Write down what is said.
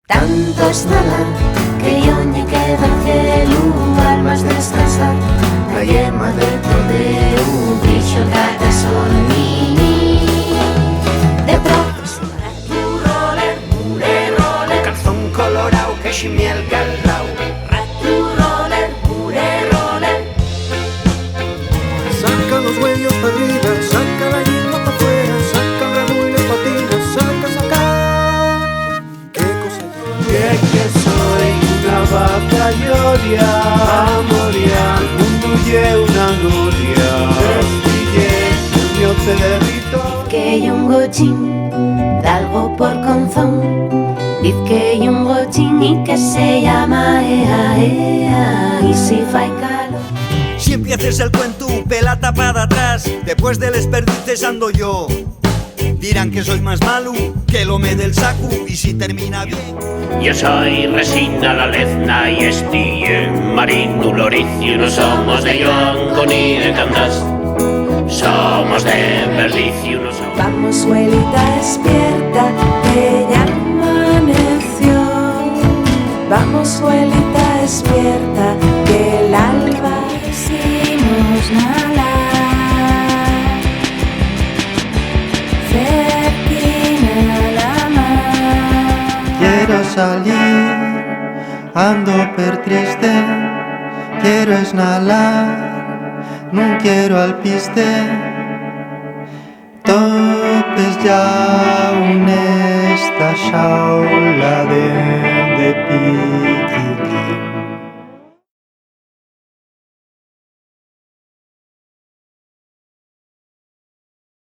Tanto esnala que yo ñe queda el cielo, almas descansar, la yema dentro de un bicho que son mini. De pronto se va tu roller, mure roller, calzón colorado que ximia el calao. tu roller, mure roller. Saca los huellos para arriba, saca la yema para afuera, saca el ramo y las patinas, saca. ¿Qué cosa Que soy una vaca lloria, moria, el mundo lle una gloria. Destille el mio territorio. Que hay un gochín, dalgo por conzón. Diz que hay un gochín y que se llama Ea Ea. Y si fai calor, Si empieces el cuento, pelata para atrás. Después del esperdices ando yo. Dirán que soy más malo que el home del saco. Y si termina bien. Yo soy Resina la Lezna y Estille, Marino Loricio, no somos de Yoanco ni de Candás, somos de Verdicio, no somos. vamos suelita despierta, que ya amaneció. Vamos suelita despierta, que el alba decimos nada. Cerquina la mar. Quiero salir, ando per triste, quiero esnalar, non quiero alpiste. Topes ya esta xaula de pic.